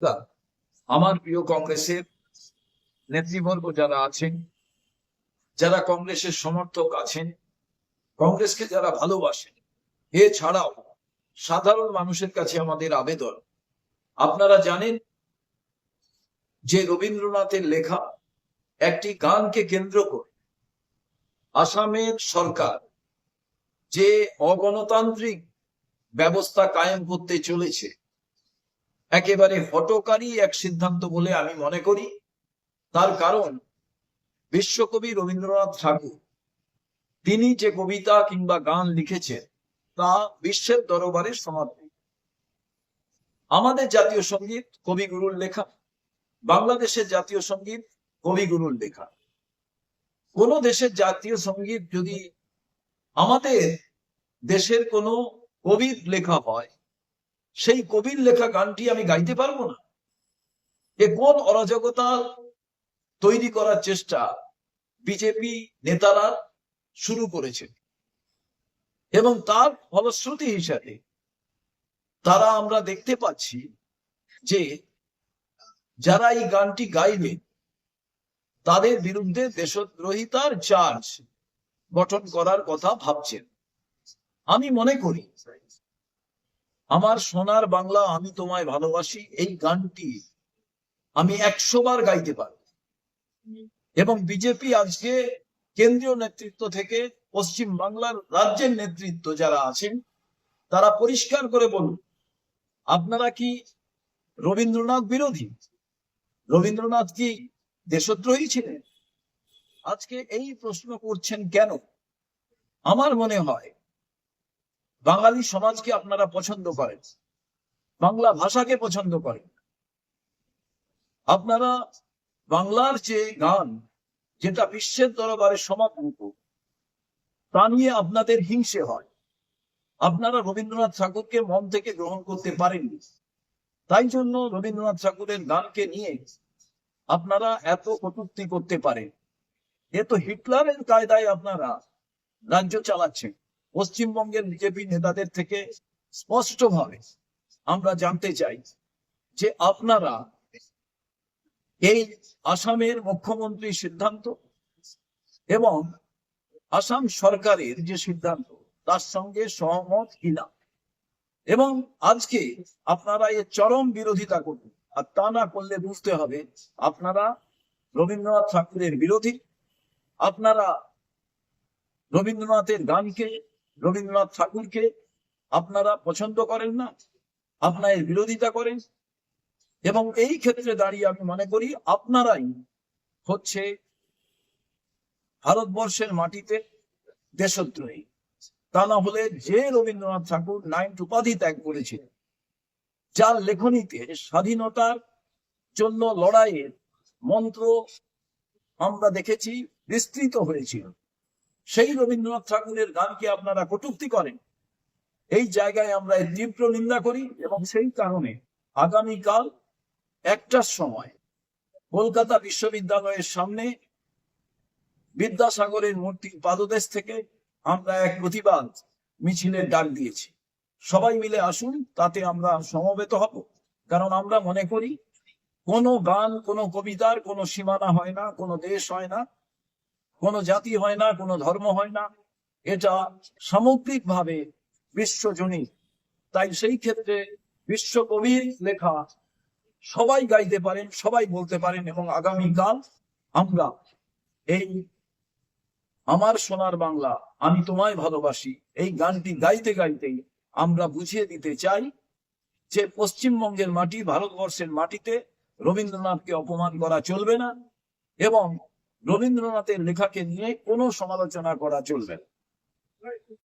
তা আমার প্রিয় কংগ্রেসের নেতৃবর্গ যারা আছেন, যারা কংগ্রেসের সমর্থক আছেন, কংগ্রেসকে যারা ভালোবাসেন, এছাড়াও সাধারণ মানুষের কাছে আমাদের আবেদন, আপনারা জানেন যে রবীন্দ্রনাথের লেখা একটি গানকে কেন্দ্র করে আসামের সরকার যে অগণতান্ত্রিক ব্যবস্থা কায়েম করতে চলেছে, একেবারে হঠকারী এক সিদ্ধান্ত বলে আমি মনে করি। তার কারণ, বিশ্বকবি রবীন্দ্রনাথ ঠাকুর তিনি যে কবিতা কিংবা গান লিখেছেন তা বিশ্বের দরবারে সমাদৃত। আমাদের জাতীয় সঙ্গীত কবিগুরুর লেখা, বাংলাদেশের জাতীয় সঙ্গীত কবিগুরুর লেখা। কোন দেশের জাতীয় সঙ্গীত যদি আমাদের দেশের কোনো কবির লেখা হয়, সেই কবির লেখা গানটি আমি গাইতে পারবো না? এ কোন অরাজকতা তৈরি করার চেষ্টা বিজেপি নেতারা শুরু করেছে, এবং তার ফলশ্রুতি হিসাবে তারা আমরা দেখতে পাচ্ছি যে যারা এই গানটি গাইবে তাদের বিরুদ্ধে দেশদ্রোহিতার চার্জ গঠন করার কথা ভাবছেন। আমি মনে করি আমার সোনার বাংলা আমি তোমায় ভালোবাসি এই গানটি আমি 100 বার গাইতে পারি, এবং বিজেপি আজকে কেন্দ্রীয় নেতৃত্ব থেকে পশ্চিম বাংলার রাজ্যের নেতৃত্ব যারা আছেন তারা পরিষ্কার করে বলুন, আপনারা কি রবীন্দ্রনাথ বিরোধী? রবীন্দ্রনাথ কি দেশদ্রোহী ছিলেন? আজকে এই প্রশ্ন করছেন কেন? আমার মনে হয় বাঙালি সমাজকে আপনারা পছন্দ করেন, বাংলা ভাষাকে পছন্দ করেন। আপনারা বাংলার যে গান, যেটা বিশ্বের দরবারে সমাদৃত, তা নিয়ে আপনাদের হিংসে হয়। আপনারা রবীন্দ্রনাথ ঠাকুরকে মন থেকে গ্রহণ করতে পারেননি, তাই জন্য রবীন্দ্রনাথ ঠাকুরের গানকে নিয়ে আপনারা এত কটূক্তি করতে পারেন। এ তো হিটলারের কায়দায় আপনারা রাজ্য চালাচ্ছেন। পশ্চিমবঙ্গের বিজেপি নেতাদের থেকে স্পষ্টভাবে আমরা জানতে চাই যে আপনারা এই আসামের মুখ্যমন্ত্রীর সিদ্ধান্ত এবং আসাম সরকারের যে সিদ্ধান্ত তার সঙ্গে সহমত কিনা, এবং আজকে আপনারা এর চরম বিরোধিতা করবেন। আর তা না করলে বুঝতে হবে আপনারা রবীন্দ্রনাথ ঠাকুরের বিরোধী, আপনারা রবীন্দ্রনাথের গানকে, রবীন্দ্রনাথ ঠাকুরকে আপনারা পছন্দ করেন না, আপনারা এর বিরোধিতা করেন। এবং এই ক্ষেত্রে দাঁড়িয়ে আমি মনে করি আপনারাই হচ্ছে ভারতবর্ষের মাটিতে দেশদ্রোহী। তা না হলে যে রবীন্দ্রনাথ ঠাকুর 9 উপাধি ত্যাগ করেছিলেন, যার লেখনীতে স্বাধীনতার জন্য লড়াইয়ের মন্ত্র আমরা দেখেছি বিস্তৃত হয়েছিল, সেই রবীন্দ্রনাথ ঠাকুরের গানকে আপনারা কটূক্তি করেন। এই জায়গায় আমরা এর তীব্র নিন্দা করি, এবং সেই কারণে আগামীকাল 1টার সময় কলকাতা বিশ্ববিদ্যালয়ের সামনে বিদ্যাসাগরের মূর্তির পাদদেশ থেকে আমরা এক প্রতিবাদ মিছিলের ডাক দিয়েছি। সবাই মিলে আসুন, তাতে আমরা সমবেত হব। কারণ আমরা মনে করি কোনো গান, কোনো কবিতার কোনো সীমানা হয় না, কোনো দেশ হয় না, কোনো জাতি হয় না, কোনো ধর্ম হয় না, এটা সামগ্রিকভাবে বিশ্বজনীন। তাই সেই ক্ষেত্রে বিশ্বকবির লেখা সবাই গাইতে পারেন, সবাই বলতে পারেন, এবং আগামীকাল আমরা এই আমার সোনার বাংলা আমি তোমায় ভালোবাসি এই গানটি গাইতে গাইতেই আমরা বুঝিয়ে দিতে চাই যে পশ্চিমবঙ্গের মাটি, ভারতবর্ষের মাটিতে রবীন্দ্রনাথকে অপমান করা চলবে না, এবং রবীন্দ্রনাথের লেখাকে নিয়ে কোনো সমালোচনা করা চলবে না।